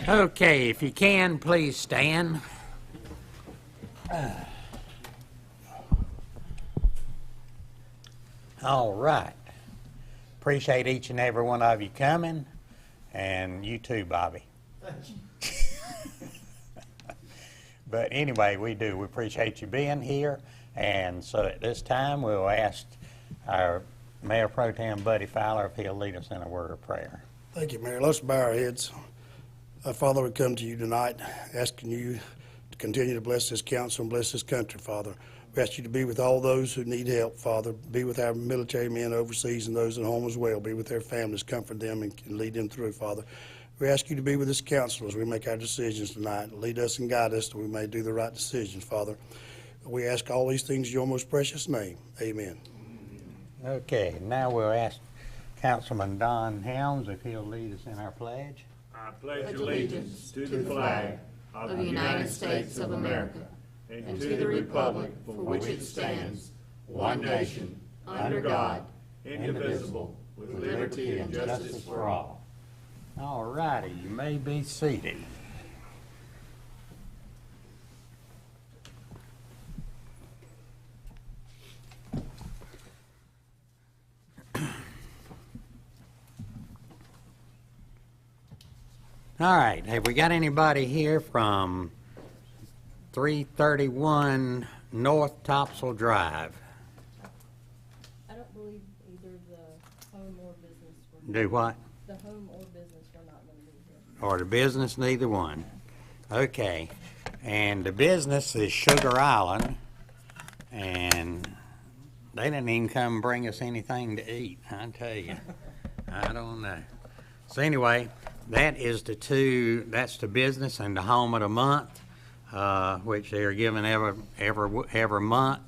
Okay, if you can, please stand. All right. Appreciate each and every one of you coming, and you too, Bobby. Thank you. But anyway, we appreciate you being here, and so at this time we'll ask our Mayor Pro-Tem Buddy Fowler if he'll lead us in a word of prayer. Thank you, Mayor. Let's bow our heads. Father, we come to you tonight asking you to continue to bless this council and bless this country, Father. We ask you to be with all those who need help, Father. Be with our military men overseas and those at home as well. Be with their families, comfort them, and lead them through, Father. We ask you to be with this council as we make our decisions tonight. Lead us and guide us that we may do the right decisions, Father. We ask all these things in your most precious name. Amen. Okay, now we'll ask Councilman Don Helms if he'll lead us in our pledge. I pledge allegiance to the flag of the United States of America and to the republic for which it stands, one nation, under God, indivisible, with liberty and justice for all. All righty, you may be seated. All right, have we got anybody here from 331 North Topsail Drive? I don't believe either the home or business were. Do what? The home or business were not going to be here. Or the business, neither one. Okay, and the business is Sugar Island, and they didn't even come bring us anything to eat, I tell you. I don't know. So anyway, that's the business and the home of the month, which they are given every month.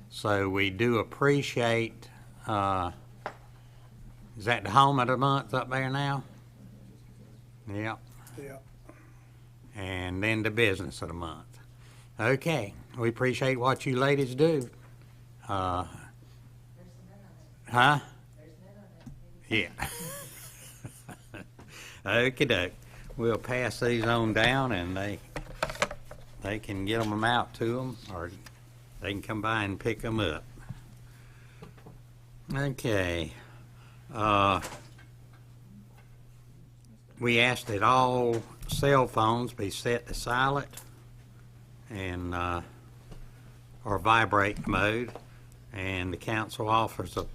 So we do appreciate, is that the home of the month up there now? Yep. Yeah. And then the business of the month. Okay, we appreciate what you ladies do. Huh? Yeah. Okie doke. We'll pass these on down, and they can get them out to them, or they can come by and pick them up. Okay. We ask that all cell phones be set to silent and or vibrate mode, and the council offers the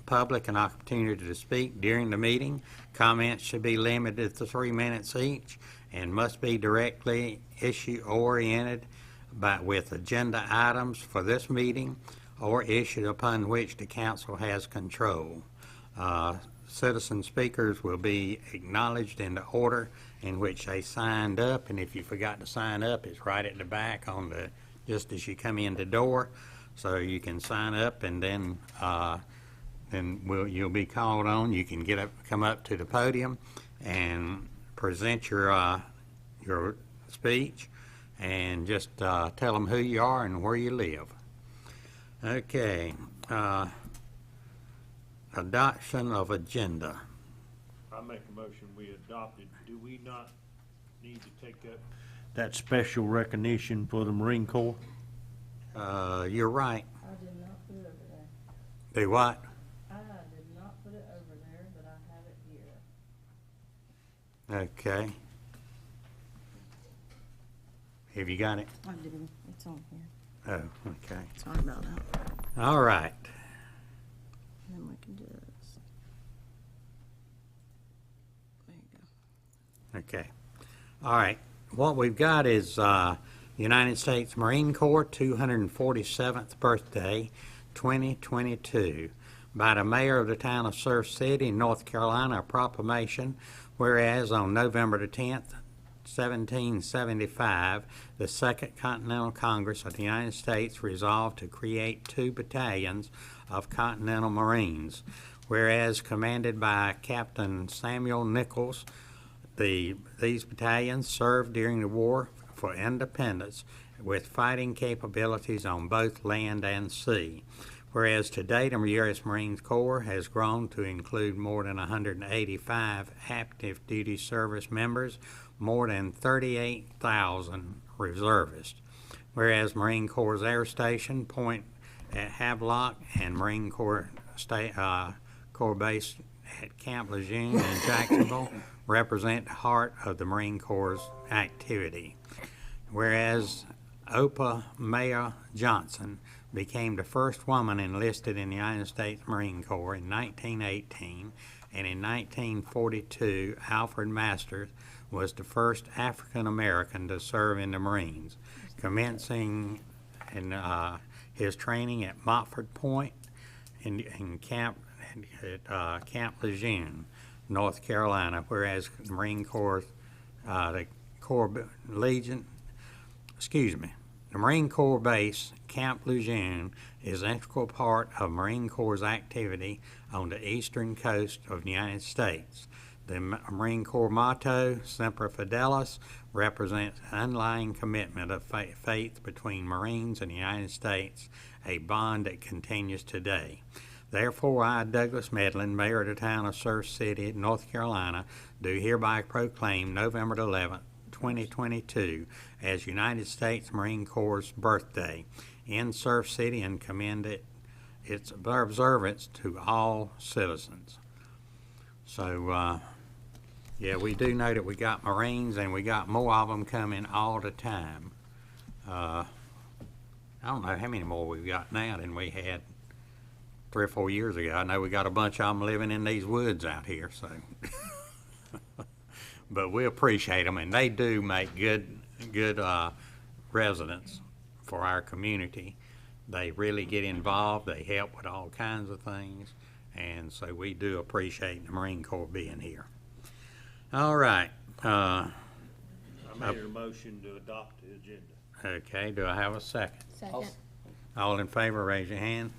public an opportunity to speak during the meeting. Comments should be limited to 3 minutes each and must be directly issue-oriented with agenda items for this meeting or issue upon which the council has control. Citizen speakers will be acknowledged in the order in which they signed up, and if you forgot to sign up, it's right at the back just as you come in the door, so you can sign up, and then you'll be called on. You can come up to the podium and present your speech, and just tell them who you are and where you live. Okay. Adoption of agenda. I make a motion we adopt it. Do we not need to take up that special recognition for the Marine Corps? You're right. I did not put it over there. Do what? I did not put it over there, but I have it here. Okay. Have you got it? I do. It's on here. Oh, okay. Sorry about that. All right. And then we can do this. There you go. Okay. All right. What we've got is United States Marine Corps 247th birthday, 2022. By the mayor of the town of Surf City, North Carolina, a proclamation, whereas on November the 10th, 1775, the Second Continental Congress of the United States resolved to create 2 battalions of Continental Marines, whereas commanded by Captain Samuel Nichols, these battalions served during the War for Independence with fighting capabilities on both land and sea. Whereas to date, the U.S. Marine Corps has grown to include more than 185 active duty service members more than 38,000 reservists. Whereas Marine Corps Air Station, Point at Havelock, and Marine Corps Corps Base at Camp Lejeune in Jacksonville represent the heart of the Marine Corps' activity. Whereas Opa Maya Johnson became the first woman enlisted in the United States Marine Corps in 1918, and in 1942, Alfred Masters was the first African American to serve in the Marines, commencing in his training at Montford Point in Camp Lejeune, North Carolina. Whereas the Marine Corps, the Marine Corps Base Camp Lejeune is an integral part of Marine Corps' activity on the eastern coast of the United States. The Marine Corps motto, Semper Fidelis, represents an underlying commitment of faith between Marines and the United States, a bond that continues today. Therefore, I, Douglas Medlin, Mayor of the town of Surf City, North Carolina, do hereby proclaim November 11th, 2022 as United States Marine Corps' birthday in Surf City and commend its observance to all citizens. So, yeah, we do know that we got Marines, and we got more of them coming all the time. I don't know how many more we've got now than we had 3 or 4 years ago. I know we got a bunch of them living in these woods out here, so. But we appreciate them, and they do make good residents for our community. They really get involved. They help with all kinds of things, and so we do appreciate the Marine Corps being here. All right. I made a motion to adopt the agenda. Okay, do I have a second? Second. All in favor, raise your hand.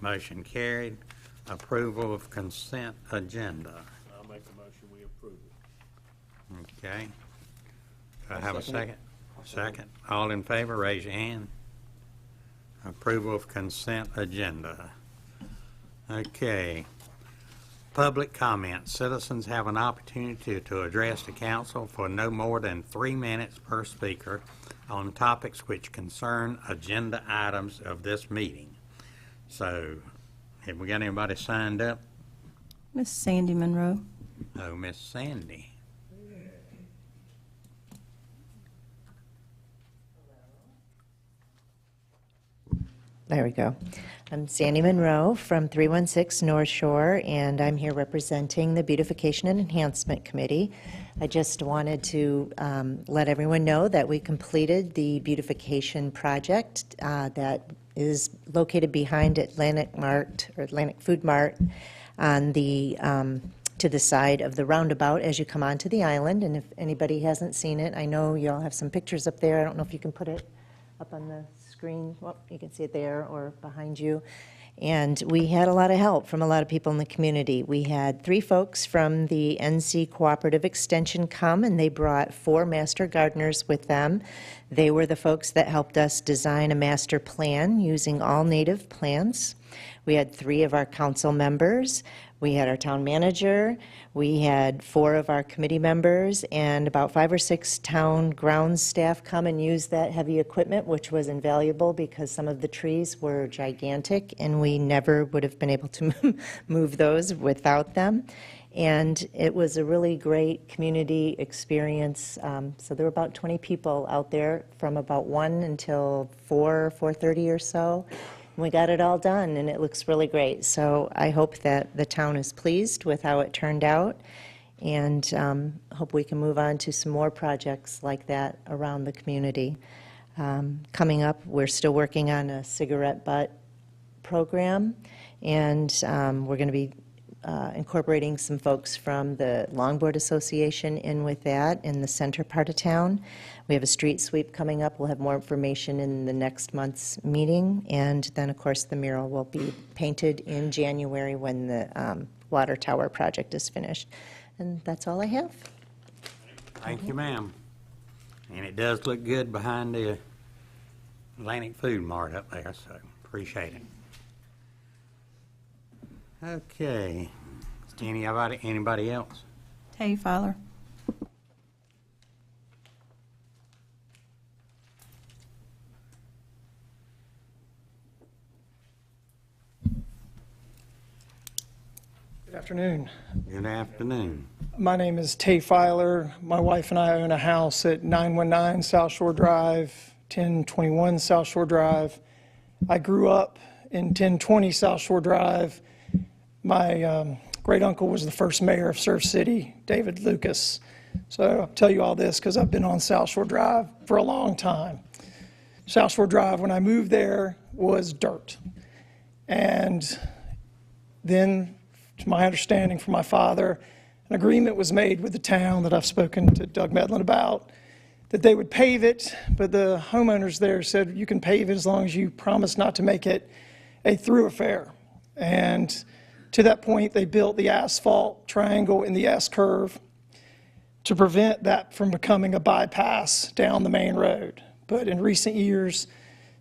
Motion carried. Approval of consent agenda. I'll make a motion, we approve it. Okay. Do I have a second? Second. All in favor, raise your hand. Approval of consent agenda. Okay. Public comment. Citizens have an opportunity to address the council for no more than 3 minutes per speaker on topics which concern agenda items of this meeting. So, have we got anybody signed up? Miss Sandy Monroe. Oh, Miss Sandy. There we go. I'm Sandy Monroe from 316 North Shore, and I'm here representing the Beautification and Enhancement Committee. I just wanted to let everyone know that we completed the beautification project that is located behind Atlantic Food Mart on the to the side of the roundabout as you come onto the island. And if anybody hasn't seen it, I know you all have some pictures up there. I don't know if you can put it up on the screen. Well, you can see it there or behind you. And we had a lot of help from a lot of people in the community. We had 3 folks from the NC Cooperative Extension come, and they brought 4 master gardeners with them. They were the folks that helped us design a master plan using all native plants. We had 3 of our council members. We had our town manager. We had 4 of our committee members and about 5 or 6 town grounds staff come and use that heavy equipment, which was invaluable because some of the trees were gigantic and we never would have been able to move those without them. And it was a really great community experience. So there were about 20 people out there from about 1 until 4:30 or so. We got it all done, and it looks really great. So I hope that the town is pleased with how it turned out, and hope we can move on to some more projects like that around the community. Coming up, we're still working on a cigarette butt program, and we're going to be incorporating some folks from the Longboard Association in with that in the center part of town. We have a street sweep coming up. We'll have more information in the next month's meeting. And then, of course, the mural will be painted in January when the water tower project is finished. And that's all I have. Thank you, ma'am. And it does look good behind the Atlantic Food Mart up there, so appreciate it. Okay. Anybody else? Hey, Fowler. Good afternoon. Good afternoon. My name is Tay Fowler. My wife and I own a house at 919 South Shore Drive, 1021 South Shore Drive. I grew up in 1020 South Shore Drive. My great uncle was the first mayor of Surf City, David Lucas. So I'll tell you all this because I've been on South Shore Drive for a long time. South Shore Drive, when I moved there, was dirt. And then, to my understanding from my father, an agreement was made with the town that I've spoken to Doug Medlin about, that they would pave it, but the homeowners there said, you can pave it as long as you promise not to make it a thoroughfare. And to that point, they built the asphalt triangle in the S-curve to prevent that from becoming a bypass down the main road. But in recent years,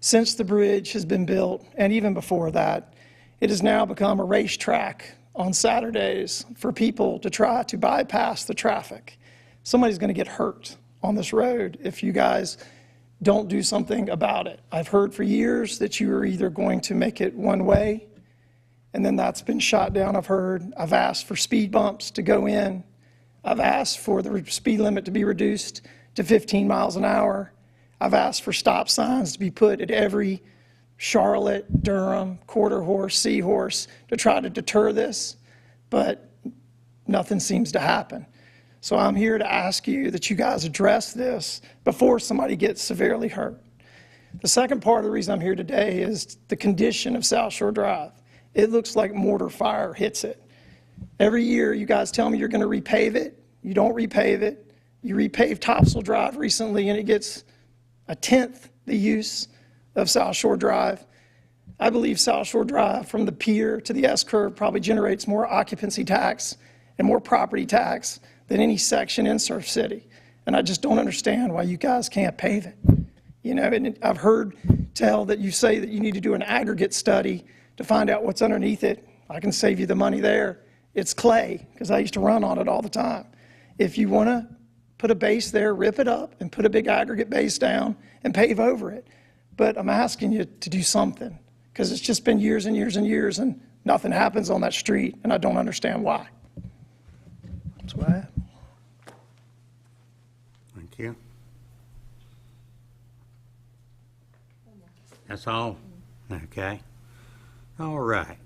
since the bridge has been built, and even before that, it has now become a racetrack on Saturdays for people to try to bypass the traffic. Somebody's going to get hurt on this road if you guys don't do something about it. I've heard for years that you are either going to make it one way, and then that's been shot down. I've asked for speed bumps to go in. I've asked for the speed limit to be reduced to 15 miles an hour. I've asked for stop signs to be put at every Charlotte, Durham, quarter horse, seahorse to try to deter this, but nothing seems to happen. So I'm here to ask you that you guys address this before somebody gets severely hurt. The second part of the reason I'm here today is the condition of South Shore Drive. It looks like mortar fire hits it. Every year you guys tell me you're going to repave it. You don't repave it. You repaved Topsail Drive recently and it gets a tenth the use of South Shore Drive. I believe South Shore Drive from the pier to the S-curve probably generates more occupancy tax and more property tax than any section in Surf City. And I just don't understand why you guys can't pave it. You know, and I've heard tell that you say that you need to do an aggregate study to find out what's underneath it. I can save you the money there. It's clay, because I used to run on it all the time. If you want to put a base there, rip it up and put a big aggregate base down and pave over it. But I'm asking you to do something, because it's just been years and years and years and nothing happens on that street, and I don't understand why. That's what I have. Thank you. That's all? Okay. All right.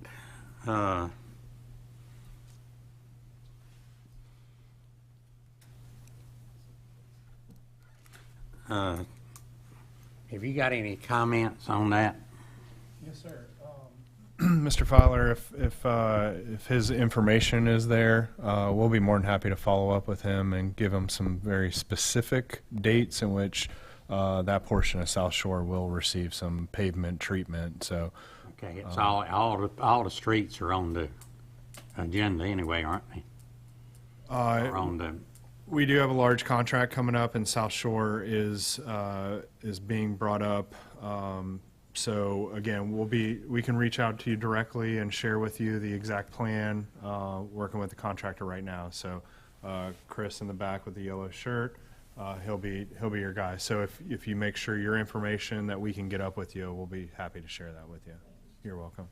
Have you got any comments on that? Yes, sir. Mr. Fowler, if his information is there, we'll be more than happy to follow up with him and give him some very specific dates in which that portion of South Shore will receive some pavement treatment. So, Okay, it's all the streets are on the agenda anyway, aren't they? Or on the we do have a large contract coming up, and South Shore is being brought up. So again, we can reach out to you directly and share with you the exact plan. Working with the contractor right now. So Chris in the back with the yellow shirt, he'll be your guy. So if you make sure your information that we can get up with you, we'll be happy to share that with you. You're welcome.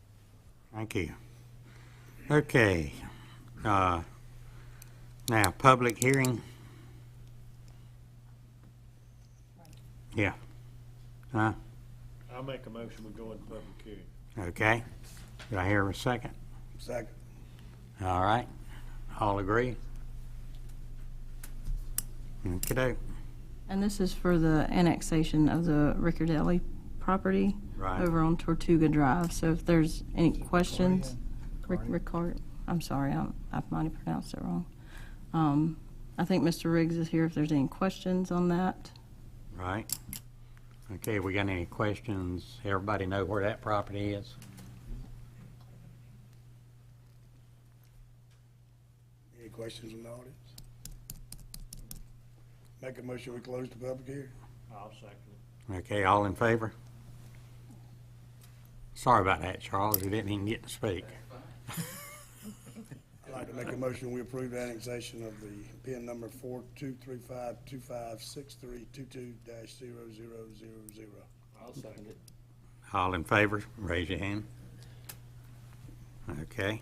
Thank you. Okay. Now, public hearing. Yeah. Huh? I'll make a motion, we go into public hearing. Okay. Do I hear a second? Second. All right. All agree? Okay. And this is for the annexation of the Riccardelli property Right. over on Tortuga Drive. So if there's any questions, Ricard, I'm sorry, I might have pronounced it wrong. I think Mr. Riggs is here if there's any questions on that. Right. Okay, we got any questions? Everybody know where that property is? Any questions from the audience? Make a motion, we close the public hearing. I'll second it. Okay, all in favor? Sorry about that, Charles. You didn't even get to speak. I'd like to make a motion, we approve the annexation of the PIN number 4235256322-0000. I'll second it. All in favor, raise your hand. Okay.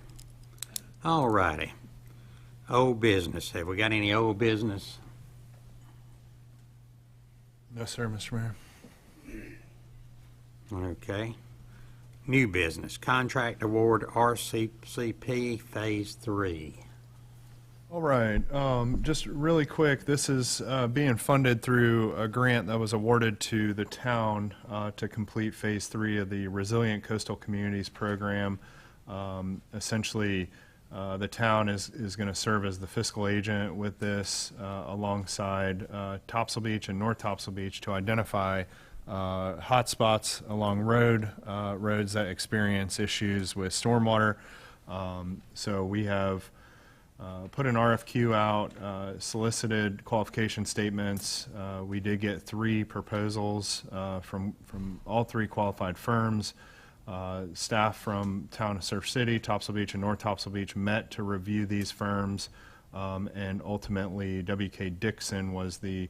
All righty. Old business. Have we got any old business? No, sir, Mr. Mayor. Okay. New business. Contract award RCCP Phase 3. All right, just really quick, this is being funded through a grant that was awarded to the town to complete Phase 3 of the Resilient Coastal Communities Program. Essentially, the town is going to serve as the fiscal agent with this alongside Topsail Beach and North Topsail Beach to identify hotspots along roads that experience issues with stormwater. So we have put an RFQ out, solicited qualification statements. We did get 3 proposals from all 3 qualified firms. Staff from Town of Surf City, Topsail Beach, and North Topsail Beach met to review these firms, and ultimately W.K. Dixon was the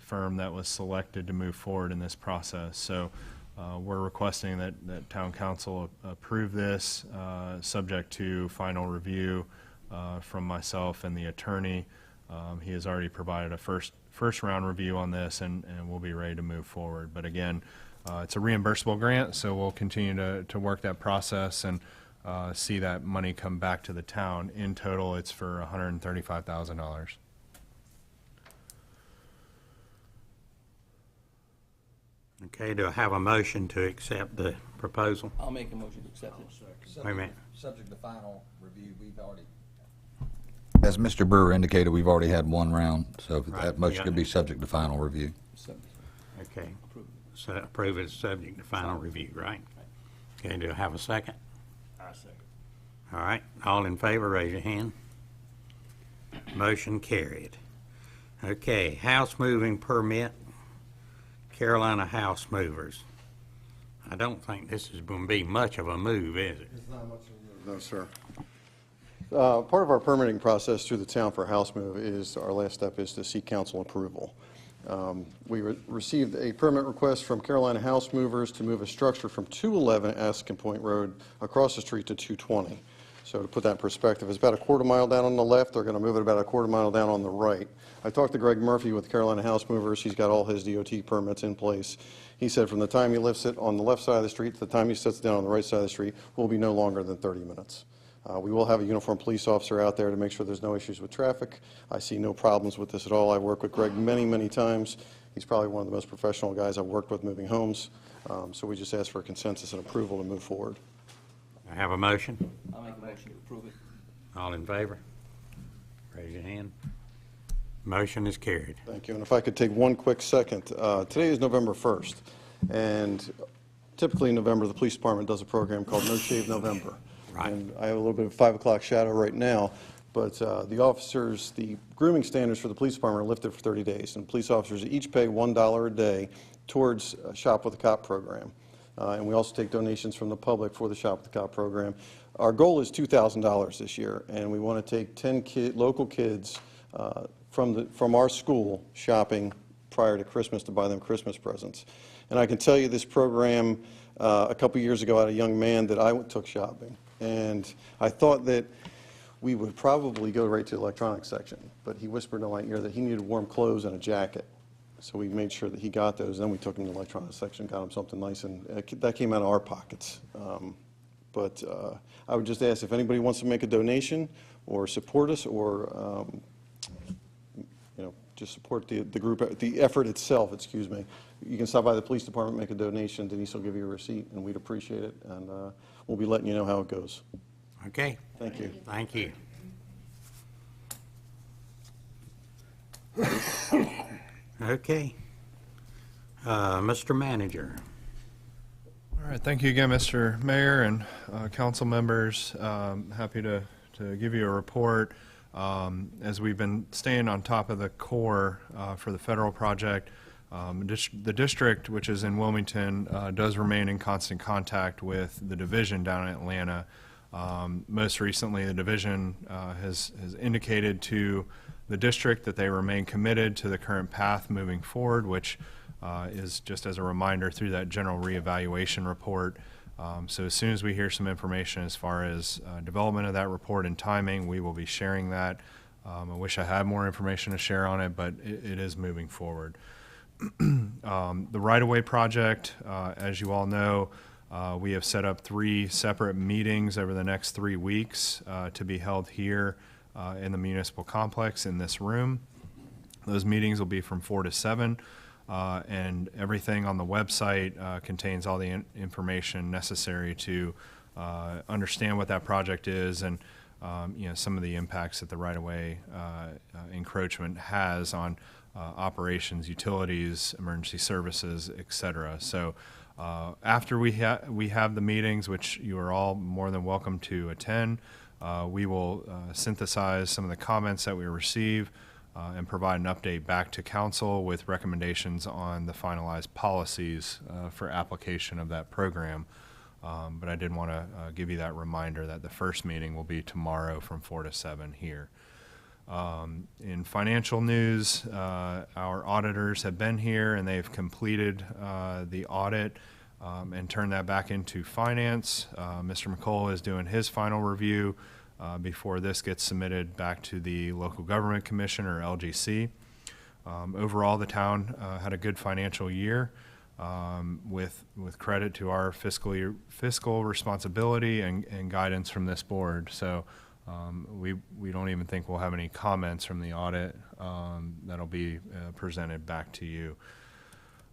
firm that was selected to move forward in this process. So we're requesting that Town Council approve this, subject to final review from myself and the attorney. He has already provided a first round review on this, and we'll be ready to move forward. But again, it's a reimbursable grant, so we'll continue to work that process and see that money come back to the town. In total, it's for $135,000. Okay, do I have a motion to accept the proposal? I'll make a motion to accept it. Wait a minute. Subject to final review, as Mr. Brewer indicated, we've already had 1 round, so Right, that motion yeah. could be subject to final review. Okay. So approve it subject to final review, right? Okay, do I have a second? I second. All right, all in favor, raise your hand. Motion carried. Okay, house moving permit, Carolina House Movers. I don't think this is going to be much of a move, is it? It's not much of a move, no, sir. Part of our permitting process through the town for a house move is, our last step is to seek council approval. We received a permit request from Carolina House Movers to move a structure from 211 Askin Point Road across the street to 220. So to put that in perspective, it's about a quarter mile down on the left. They're going to move it about a quarter mile down on the right. I talked to Greg Murphy with Carolina House Movers. He's got all his DOT permits in place. He said from the time he lifts it on the left side of the street to the time he sets it down on the right side of the street will be no longer than 30 minutes. We will have a uniformed police officer out there to make sure there's no issues with traffic. I see no problems with this at all. I've worked with Greg many, many times. He's probably one of the most professional guys I've worked with moving homes. So we just ask for a consensus and approval to move forward. I have a motion. I'll make a motion to approve it. All in favor? Raise your hand. Motion is carried. Thank you. And if I could take one quick second. Today is November 1st, and typically in November the police department does a program called No Shave November. Right. And I have a little bit of 5 o'clock shadow right now, but the officers, the grooming standards for the police department are lifted for 30 days, and police officers each pay $1 a day towards Shop with a Cop program. And we also take donations from the public for the Shop with the Cop program. Our goal is $2,000 this year, and we want to take 10 local kids from our school shopping prior to Christmas to buy them Christmas presents. And I can tell you this program, a couple years ago, I had a young man that I took shopping. And I thought that we would probably go right to the electronics section, but he whispered in my ear that he needed warm clothes and a jacket. So we made sure that he got those. Then we took him to the electronics section, got him something nice, and that came out of our pockets. But I would just ask if anybody wants to make a donation or support us, or just support the group, the effort itself, excuse me. You can stop by the police department, make a donation. Denise will give you a receipt, and we'd appreciate it. And we'll be letting you know how it goes. Okay. Thank you. Thank you. Okay. Mr. Manager. All right, thank you again, Mr. Mayor and council members. Happy to give you a report. As we've been staying on top of the core for the federal project, the district, which is in Wilmington, does remain in constant contact with the division down in Atlanta. Most recently, the division has indicated to the district that they remain committed to the current path moving forward, which is, just as a reminder, through that general reevaluation report, So as soon as we hear some information as far as development of that report and timing, we will be sharing that. I wish I had more information to share on it, but it is moving forward. The right-of-way project, as you all know, we have set up 3 separate meetings over the next 3 weeks to be held here in the municipal complex in this room. Those meetings will be from 4 to 7, and everything on the website contains all the information necessary to understand what that project is and some of the impacts that the right-of-way encroachment has on operations, utilities, emergency services, et cetera. So after we have the meetings, which you are all more than welcome to attend, we will synthesize some of the comments that we receive and provide an update back to council with recommendations on the finalized policies for application of that program. But I did want to give you that reminder that the first meeting will be tomorrow from 4 to 7 here. In financial news, our auditors have been here and they've completed the audit and turned that back into finance. Mr. McCall is doing his final review before this gets submitted back to the Local Government Commission, or LGC. Overall, the town had a good financial year with credit to our fiscal responsibility and guidance from this board. So we don't even think we'll have any comments from the audit that'll be presented back to you.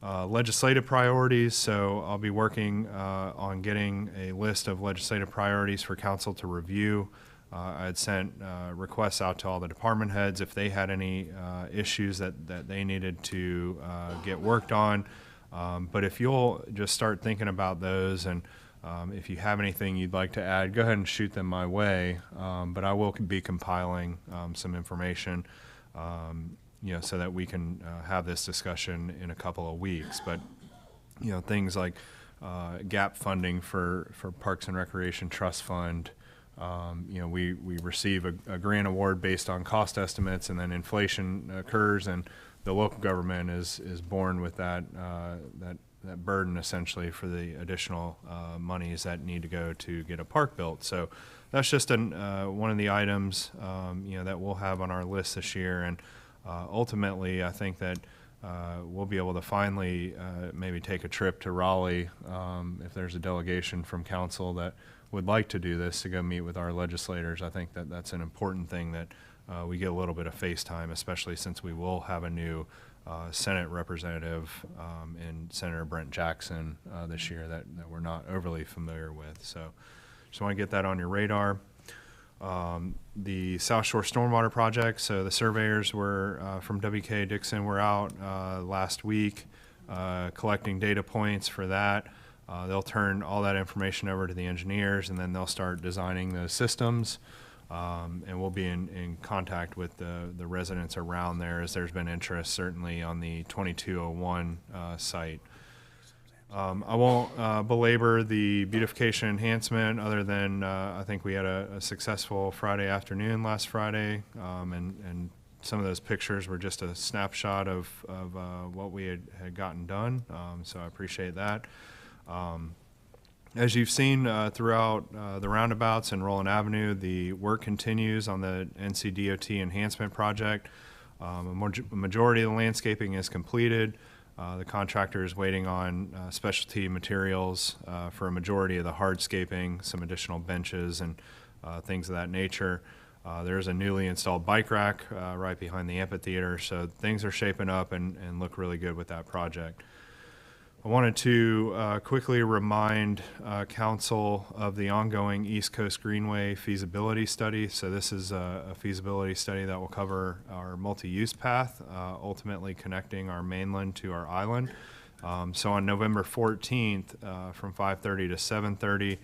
Legislative priorities, so I'll be working on getting a list of legislative priorities for council to review. I had sent requests out to all the department heads if they had any issues that they needed to get worked on. But if you'll just start thinking about those, and if you have anything you'd like to add, go ahead and shoot them my way. But I will be compiling some information, so that we can have this discussion in a couple of weeks. But things like gap funding for Parks and Recreation Trust Fund. We receive a grant award based on cost estimates, and then inflation occurs, and the local government is borne with that burden essentially for the additional monies that need to go to get a park built. So that's just one of the items that we'll have on our list this year, and ultimately I think that we'll be able to finally maybe take a trip to Raleigh if there's a delegation from council that would like to do this, to go meet with our legislators. I think that that's an important thing, that we get a little bit of face time, especially since we will have a new Senate representative in Senator Brent Jackson this year that we're not overly familiar with. So just want to get that on your radar. The South Shore Stormwater Project, so the surveyors were from WK Dixon were out last week collecting data points for that. They'll turn all that information over to the engineers, and then they'll start designing those systems. And we'll be in contact with the residents around there, as there's been interest certainly on the 2201 site. I won't belabor the beautification enhancement, other than I think we had a successful Friday afternoon last Friday, and some of those pictures were just a snapshot of what we had gotten done, so I appreciate that. As you've seen throughout the roundabouts and Roland Avenue, the work continues on the NCDOT enhancement project. A majority of the landscaping is completed. The contractor is waiting on specialty materials for a majority of the hardscaping, some additional benches and things of that nature. There's a newly installed bike rack right behind the amphitheater, so things are shaping up and look really good with that project. I wanted to quickly remind council of the ongoing East Coast Greenway feasibility study. So this is a feasibility study that will cover our multi-use path, ultimately connecting our mainland to our island. So on November 14th, from 5:30 to 7:30,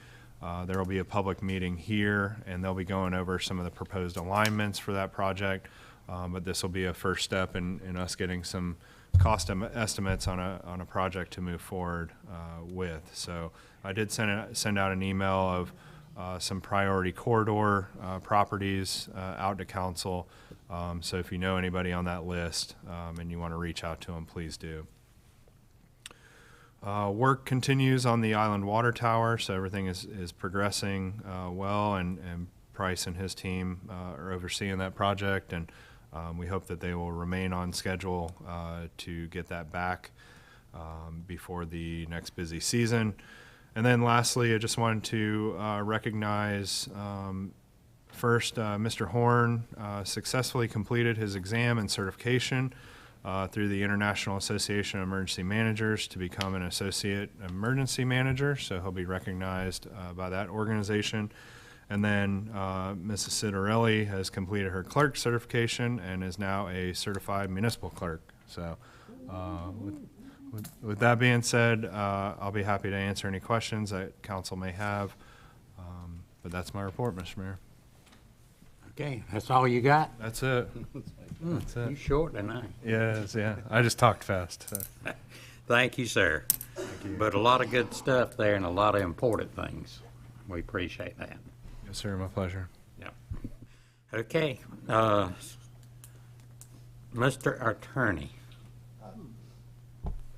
there will be a public meeting here, and they'll be going over some of the proposed alignments for that project. But this will be a first step in us getting some cost estimates on a project to move forward with. So I did send out an email of some priority corridor properties out to council. So if you know anybody on that list and you want to reach out to them, please do. Work continues on the island water tower, so everything is progressing well, and Price and his team are overseeing that project, and we hope that they will remain on schedule to get that back before the next busy season. And then lastly, I just wanted to recognize first Mr. Horn successfully completed his exam and certification through the International Association of Emergency Managers to become an Associate Emergency Manager, so he'll be recognized by that organization. And then Mrs. Citarelli has completed her clerk certification and is now a certified municipal clerk. So with that being said, I'll be happy to answer any questions that council may have. But that's my report, Mr. Mayor. Okay, that's all you got? That's it. That's You it. short tonight. Yes, yeah. I just talked fast. So. Thank you, sir. Thank you. But a lot of good stuff there and a lot of important things. We appreciate that. Yes, sir. My pleasure. Yep. Okay, Mr. Attorney.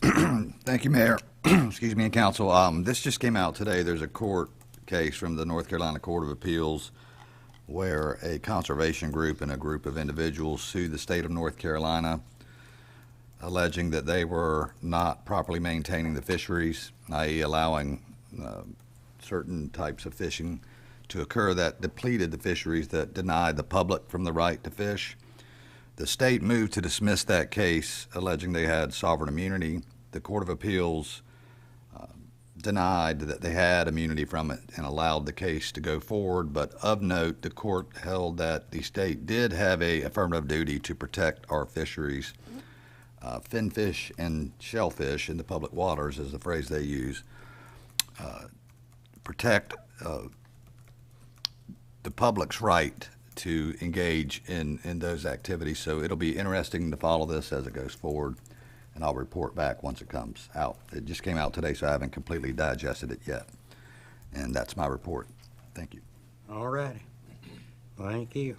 Thank you, Mayor. Excuse me, and council. This just came out today. There's a court case from the North Carolina Court of Appeals where a conservation group and a group of individuals sued the state of North Carolina, alleging that they were not properly maintaining the fisheries, i.e. allowing certain types of fishing to occur that depleted the fisheries, that denied the public from the right to fish. The state moved to dismiss that case, alleging they had sovereign immunity. The Court of Appeals denied that they had immunity from it and allowed the case to go forward. But of note, the court held that the state did have a affirmative duty to protect our fisheries. Finfish and shellfish in the public waters is the phrase they use. Protect the public's right to engage in those activities. So it'll be interesting to follow this as it goes forward, and I'll report back once it comes out. It just came out today, so I haven't completely digested it yet. And that's my report. Thank you. All righty. Thank you.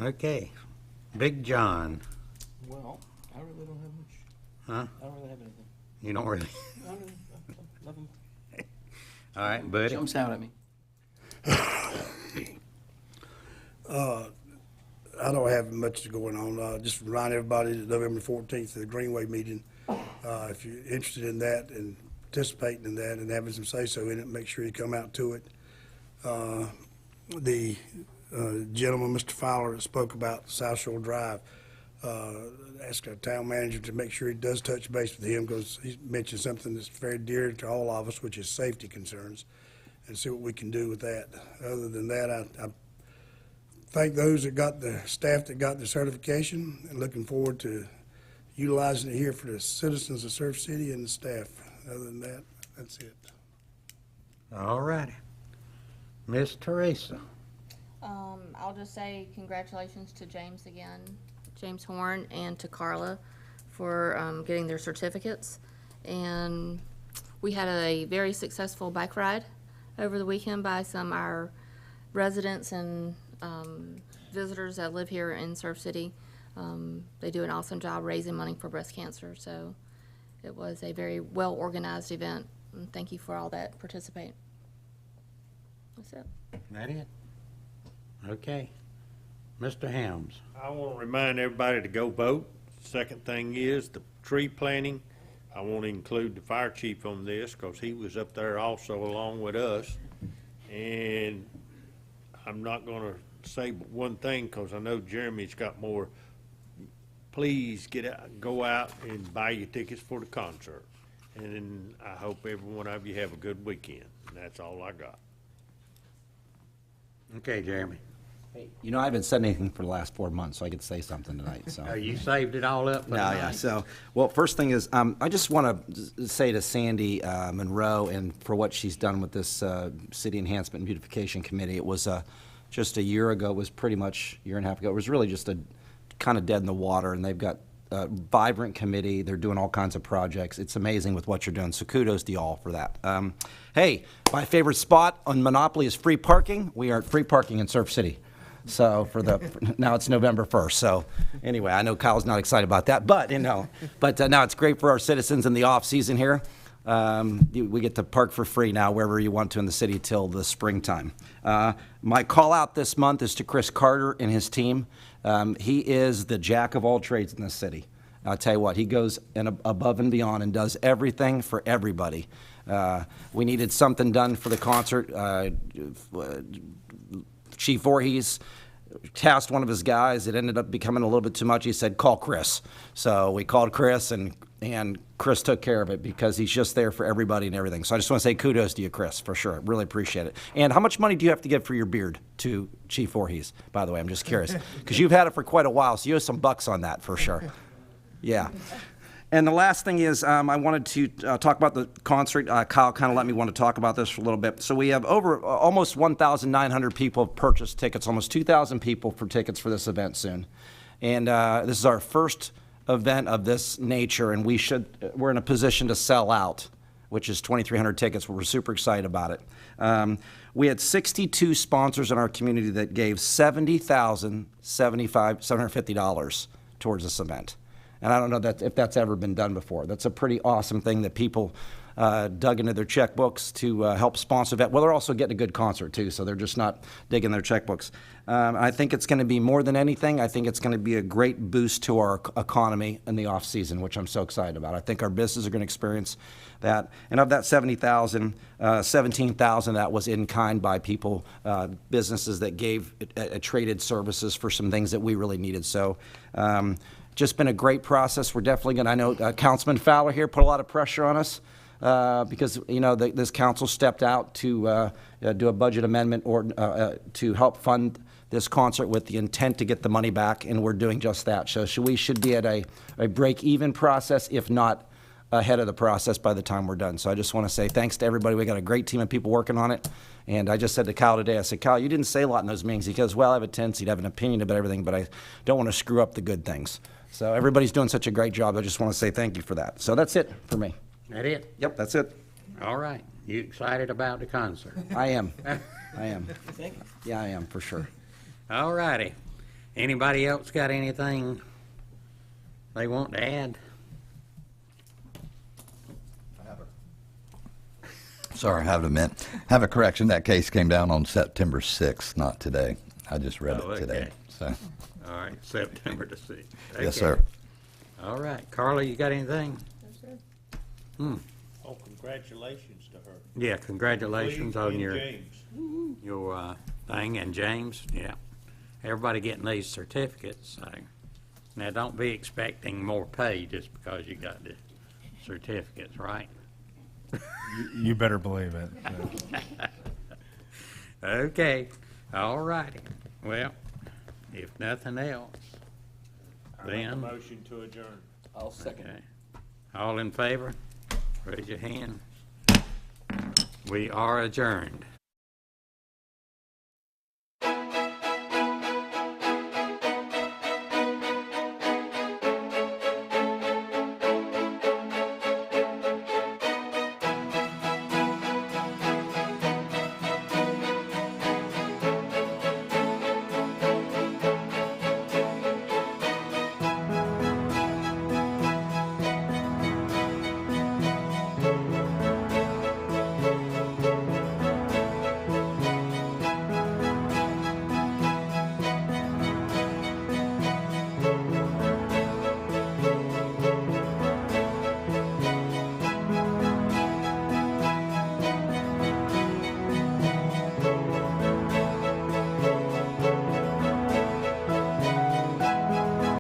Okay, Big John. Well, I really don't have much. Huh? I don't really have anything. You don't really? Nothing All right, buddy. jumps out at me. I don't have much going on. Just remind everybody that November 14th, the Greenway meeting. If you're interested in that and participating in that and having some say-so in it, make sure you come out to it. The gentleman, Mr. Fowler, that spoke about South Shore Drive, ask our town manager to make sure he does touch base with him, because he mentioned something that's very dear to all of us, which is safety concerns, and see what we can do with that. Other than that, I thank those that got the staff that got the certification, and looking forward to utilizing it here for the citizens of Surf City and the staff. Other than that, that's it. All righty. Miss Teresa. I'll just say congratulations to James again, James Horn, and to Carla for getting their certificates. And we had a very successful bike ride over the weekend by some of our residents and visitors that live here in Surf City. They do an awesome job raising money for breast cancer, so it was a very well-organized event, and thank you for all that participate. That's it. That it? Okay. Mr. Helms. I want to remind everybody to go vote. Second thing is the tree planting. I want to include the fire chief on this because he was up there also along with us. And I'm not going to say but one thing because I know Jeremy's got more. Please go out and buy your tickets for the concert. And I hope every one of you have a good weekend. And that's all I got. Okay, Jeremy. Hey, you know, I haven't said anything for the last 4 months, so I could say something tonight, so. Oh, you saved it all up for No, tonight? yeah, so, well, first thing is, I just want to say to Sandy Monroe, and for what she's done with this City Enhancement and Beautification Committee, it was just a year ago, it was pretty much a year and a half ago, it was really just a kind of dead in the water, and they've got a vibrant committee, they're doing all kinds of projects, it's amazing with what you're doing, so kudos to you all for that. Hey, my favorite spot on Monopoly is free parking. We are at free parking in Surf City. So now it's November 1st. So anyway, I know Kyle's not excited about that, but now it's great for our citizens in the off season here. We get to park for free now wherever you want to in the city till the springtime. My call out this month is to Chris Carter and his team. He is the jack of all trades in this city. I'll tell you what, he goes above and beyond and does everything for everybody. We needed something done for the concert. Chief Voorhees tasked one of his guys. It ended up becoming a little bit too much. He said, call Chris. So we called Chris, and Chris took care of it because he's just there for everybody and everything. So I just want to say kudos to you, Chris, for sure. Really appreciate it. And how much money do you have to give for your beard to Chief Voorhees, by the way? I'm just curious. Because you've had it for quite a while, so you owe some bucks on that for sure. Yeah. And the last thing is I wanted to talk about the concert. Kyle kind of let me want to talk about this for a little bit. So we have over almost 1,900 people have purchased tickets, almost 2,000 people for tickets for this event soon. And this is our first event of this nature, and we're in a position to sell out, which is 2,300 tickets. We're super excited about it. We had 62 sponsors in our community that gave $750 towards this event. And I don't know if that's ever been done before. That's a pretty awesome thing that people dug into their checkbooks to help sponsor that. Well, they're also getting a good concert, too, so they're just not digging their checkbooks. I think it's going to be more than anything. I think it's going to be a great boost to our economy in the off-season, which I'm so excited about. I think our businesses are going to experience that. And of that 70,000, 17,000 that was in kind by people, businesses that gave traded services for some things that we really needed. So just been a great process. We're definitely going to, I know Councilman Fowler here put a lot of pressure on us because, this council stepped out to do a budget amendment or to help fund this concert with the intent to get the money back, and we're doing just that. So we should be at a break-even process, if not ahead of the process by the time we're done. So I just want to say thanks to everybody. We got a great team of people working on it. And I just said to Kyle today, I said, Kyle, you didn't say a lot in those meetings. He goes, well, I have a tendency to have an opinion about everything, but I don't want to screw up the good things. So everybody's doing such a great job. I just want to say thank you for that. So that's it for me. That it? Yep, that's it. All right. You excited about the concert? I am. Yeah, I am, for sure. All righty. Anybody else got anything they want to add? Sorry, I have a minute. Have a correction. That case came down on September 6th, not today. I just read it today. Okay. So. All right, September the 6th. Okay. Yes, sir. All right. Carla, you got anything? Yes, sir. Oh, congratulations to her. Yeah, congratulations on your James. thing, and James, yeah. Everybody getting these certificates, so now don't be expecting more pay just because you got the certificates, right? You better believe it. Okay, all righty. Well, if nothing else, I make a then, motion to adjourn. I'll second. okay. All in favor? Raise your hand. We are adjourned.